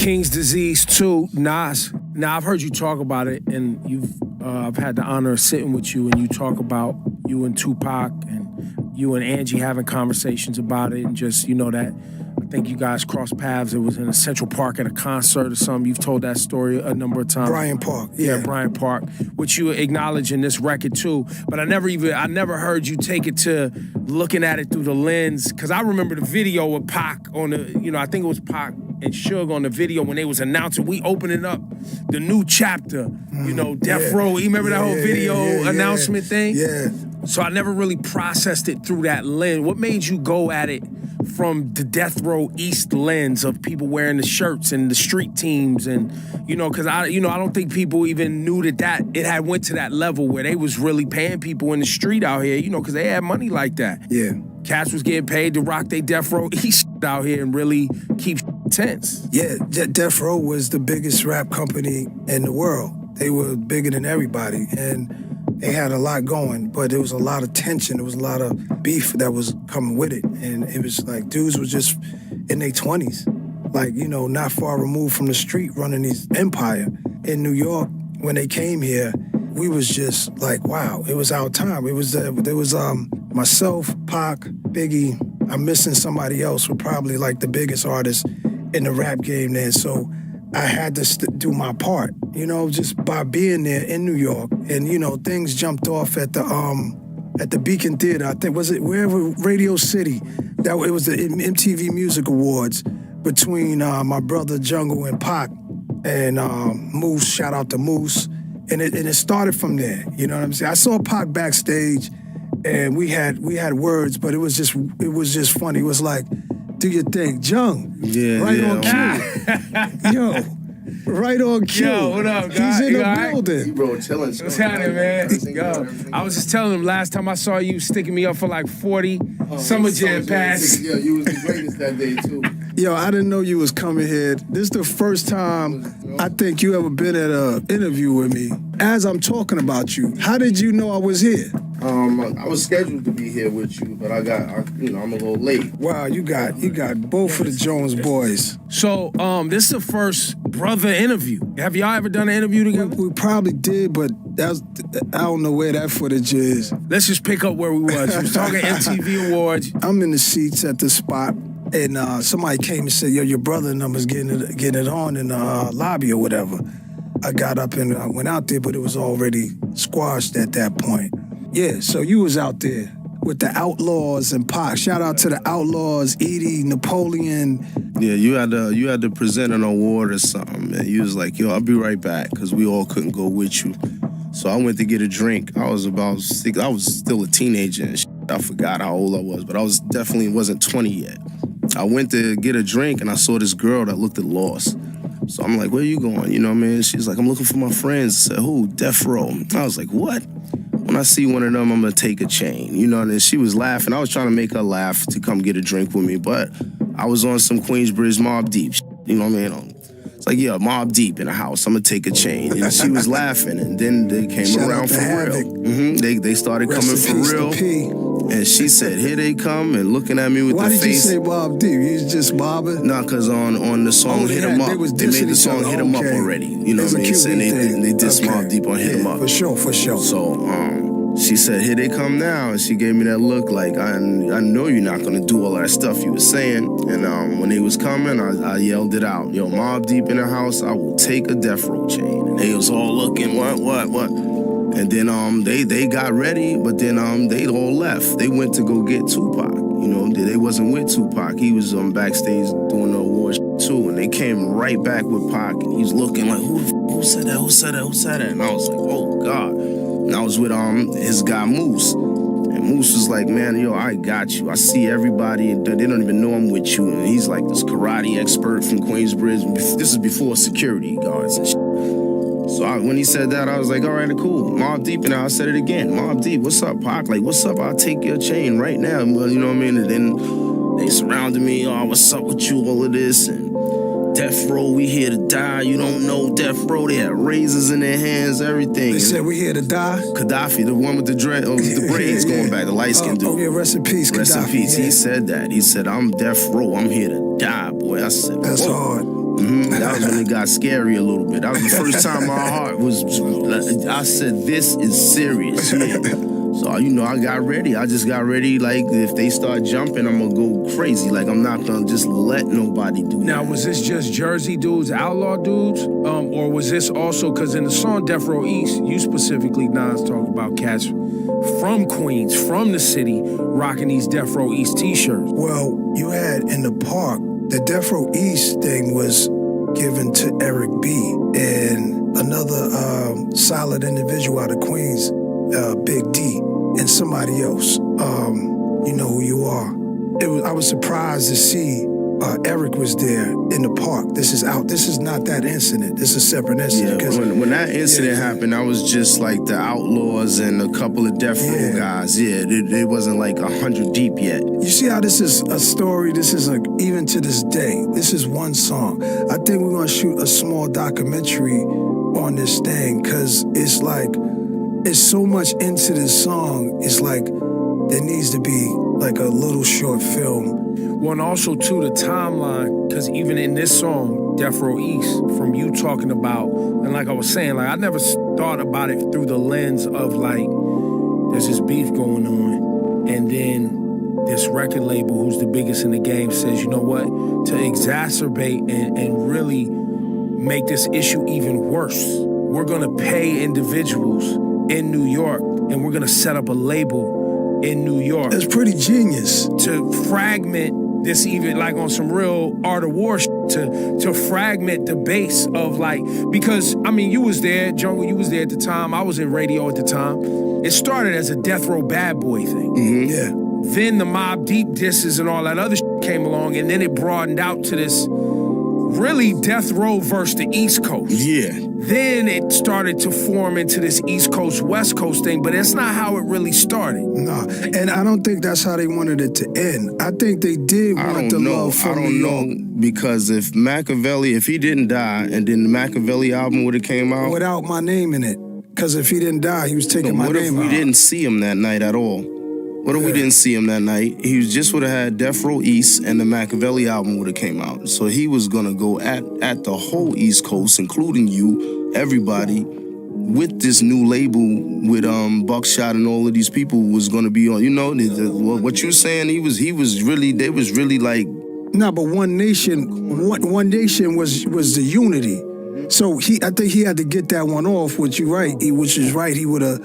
King's Disease 2, Nas. Now, I've heard you talk about it, and I've had the honor of sitting with you, and you talk about you and Tupac, and you and Angie having conversations about it, and just, that I think you guys crossed paths. It was in a Central Park at a concert or something. You've told that story a number of times. Bryant Park, yeah. Bryant Park, which you acknowledge in this record too. But I never heard you take it to looking at it through the lens, because I remember the video with Pac on the, I think it was Pac and Suge on the video when they was announcing we opening up the new chapter, Death Row. You remember that whole video announcement thing? Yeah. So I never really processed it through that lens. What made you go at it from the Death Row East lens of people wearing the shirts and the street teams, and because I don't think people even knew that it had went to that level where they was really paying people in the street out here, because they had money like that. Yeah. Cats was getting paid to rock they Death Row East out here and really keep tense. Yeah, Death Row was the biggest rap company in the world. They were bigger than everybody, and they had a lot going, but there was a lot of tension. There was a lot of beef that was coming with it. And it was like dudes was just in their 20s, like, not far removed from the street running these empire. In New York, when they came here, we was just like, wow, it was our time. There was myself, Pac, Biggie. I'm missing somebody else, who probably like the biggest artist in the rap game then. So I had to do my part, just by being there in New York. And, things jumped off at the Beacon Theater. I think, was it wherever, Radio City? It was the MTV Music Awards between my brother Jungle and Pac and Moose. Shout out to Moose. And it started from there, you know what I'm saying? I saw Pac backstage, and we had words, but it was just funny. It was like, do your thing, Jung. Yeah, right on cue. Yo, right on cue. Yo, what up, guys? He's in the building. Bro, chilling. What's happening, man? Yo, I was just telling him last time I saw you sticking me up for like 40 Summer Jam pass. Yeah, you was the greatest that day too. Yo, I didn't know you was coming here. This is the first time I think you ever been at an interview with me. As I'm talking about you, how did you know I was here? I was scheduled to be here with you, but I'm a little late. Wow, you got both of the Jones boys. So, this is the first brother interview. Have y'all ever done an interview together? We probably did, but I don't know where that footage is. Let's just pick up where we was. We was talking MTV Awards. I'm in the seats at the spot, and somebody came and said, yo, your brother and them was getting it on in the lobby or whatever. I got up and I went out there, but it was already squashed at that point. Yeah, so you was out there with the Outlaws and Pac. Shout out to the Outlaws, Edie, Napoleon. Yeah, you had to present an award or something, man. You was like, yo, I'll be right back, because we all couldn't go with you. So I went to get a drink. I was about 6. I was still a teenager and shit. I forgot how old I was, but I definitely wasn't 20 yet. I went to get a drink, and I saw this girl that looked lost. So I'm like, where you going? You know what I mean? She's like, I'm looking for my friends. I said, who? Death Row. I was like, what? When I see one of them, I'm going to take a chain. And she was laughing. I was trying to make her laugh to come get a drink with me, but I was on some Queensbridge Mob Deep shit. You know what I mean? It's like, yeah, Mob Deep in the house. I'm going to take a chain. And she was laughing, and then they came around for real. They started coming for real. And she said, here they come, and looking at me with the face. Why did you say Mob Deep? You was just mobbing? Nah, because on the song Hit 'Em Up, they made the song Hit 'Em Up already. You know what I mean? And they did Mob Deep on Hit 'Em Up. For sure. So she said, here they come now. And she gave me that look like, I know you're not going to do all that stuff you were saying. And when they was coming, I yelled it out. Yo, Mob Deep in the house, I will take a Death Row chain. And they was all looking, what? And then they got ready, but then they all left. They went to go get Tupac. They wasn't with Tupac. He was backstage doing the awards too. And they came right back with Pac. And he's looking like, who said that? And I was like, oh God. And I was with his guy Moose. And Moose was like, man, yo, I got you. I see everybody. They don't even know I'm with you. And he's like this karate expert from Queensbridge. This is before security guards and shit. So when he said that, I was like, all right, cool. Mob Deep, and I said it again. Mob Deep, what's up, Pac? Like, what's up? I'll take your chain right now. Well, you know what I mean? And then they surrounded me. Oh, what's up with you? All of this. And Death Row, we here to die. You don't know Death Row. They had razors in their hands, everything. They said we here to die? Gaddafi, the one with the braids going back, the light-skinned dude. Oh, yeah, rest in peace, Gaddafi. Rest in peace. Yeah. He said that. He said, I'm Death Row. I'm here to die, boy. I said, that's hard. That was when it got scary a little bit. That was the first time my heart was, I said, this is serious. Yeah. So, I got ready. I just got ready. Like, if they start jumping, I'm going to go crazy. Like, I'm not going to just let nobody do that. Now, was this just Jersey dudes, outlaw dudes? Or was this also, because in the song Death Row East, you specifically, Nas, talk about cats from Queens, from the city, rocking these Death Row East t-shirts. Well, you had in the park, the Death Row East thing was given to Eric B. and another solid individual out of Queens, Big D, and somebody else. You know who you are. I was surprised to see Eric was there in the park. This is not that incident. This is a separate incident. Yeah, when that incident happened, I was just like the Outlaws and a couple of Death Row guys. Yeah, it wasn't like 100 deep yet. You see how this is a story? This is even to this day, this is one song. I think we're gonna shoot a small documentary on this thing, because it's like, it's so much into this song. It's like, there needs to be like a little short film. Well, and also, too, the timeline, because even in this song, Death Row East, from you talking about, and like I was saying, like, I never thought about it through the lens of, like, there's this beef going on, and then this record label, who's the biggest in the game, says, you know what, to exacerbate and really make this issue even worse, we're gonna pay individuals in New York, and we're gonna set up a label in New York. It's pretty genius. To fragment this, even like on some real Art of War to fragment the base of, like, because, I mean, you was there, Jungle, you was there at the time, I was in radio at the time. It started as a Death Row Bad Boy thing. Mm-hmm. Yeah. Then the Mobb Deep disses and all that other came along, and then it broadened out to this really Death Row versus the East Coast. Yeah. Then it started to form into this East Coast, West Coast thing, but that's not how it really started. No, and I don't think that's how they wanted it to end. I think they did want the love from New York. I don't know, because if Machiavelli, if he didn't die, and then the Machiavelli album would have came out without my name in it, because if he didn't die, he was taking my name out. What if we didn't see him that night at all? What if we didn't see him that night? He just would have had Death Row East, and the Machiavelli album would have came out. So he was gonna go at the whole East Coast, including you, everybody, with this new label with Buckshot and all of these people was gonna be on. You know, what you're saying? They was really like. No, but One Nation was the unity. So I think he had to get that one off. Which is right. He would have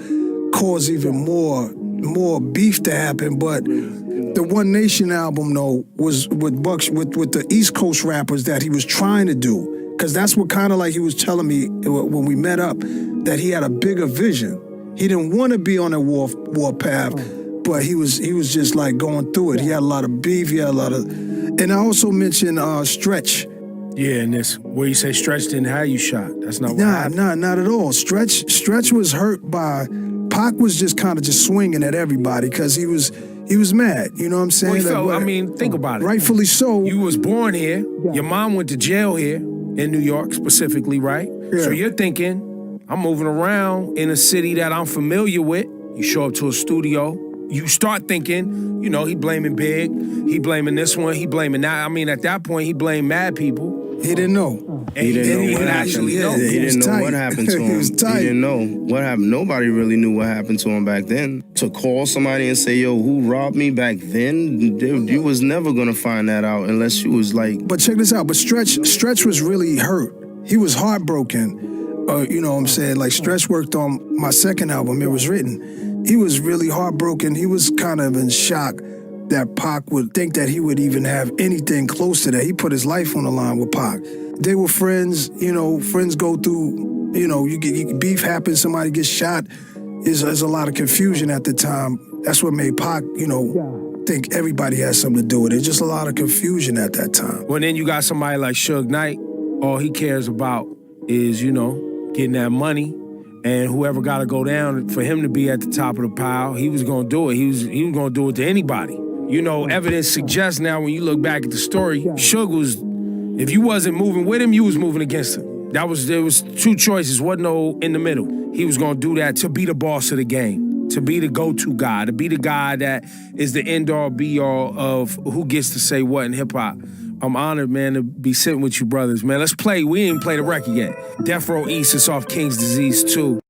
caused even more beef to happen. But the One Nation album, though, was with the East Coast rappers that he was trying to do. Because that's what kind of like he was telling me when we met up, that he had a bigger vision. He didn't want to be on a war path, but he was just like going through it. He had a lot of beef. He had a lot of, and I also mentioned Stretch. Yeah, and this where you say Stretch didn't have you shot. That's not what happened. Nah, not at all. Stretch was hurt by. Pac was just kind of just swinging at everybody because he was mad. You know what I'm saying? Well, think about it. Rightfully so. You was born here. Yeah. Your mom went to jail here in New York specifically, right? Yeah. So you're thinking, I'm moving around in a city that I'm familiar with. You show up to a studio. You start thinking, he blaming Big. He blaming this one. He blaming that. I mean, at that point, he blamed mad people. He didn't know. He didn't know what happened. He didn't know what happened to him. He was tight. He didn't know what happened. Nobody really knew what happened to him back then. To call somebody and say, yo, who robbed me back then? You was never going to find that out unless you was like... But check this out. But Stretch was really hurt. He was heartbroken. You know what I'm saying? Like, Stretch worked on my second album, It Was Written. He was really heartbroken. He was kind of in shock that Pac would think that he would even have anything close to that. He put his life on the line with Pac. They were friends, friends go through, you get beef happens, somebody gets shot. There's a lot of confusion at the time. That's what made Pac, think everybody has something to do with it. Just a lot of confusion at that time. Well, then you got somebody like Suge Knight. All he cares about is, getting that money. And whoever got to go down for him to be at the top of the pile, he was going to do it. He was going to do it to anybody. Evidence suggests now when you look back at the story, Suge was, if you wasn't moving with him, you was moving against him. There was two choices, wasn't no in the middle. He was going to do that to be the boss of the game, to be the go-to guy, to be the guy that is the end-all, be-all of who gets to say what in hip-hop. I'm honored, man, to be sitting with you brothers, man. Let's play. We ain't played the record yet. Death Row East, it's off King's Disease 2.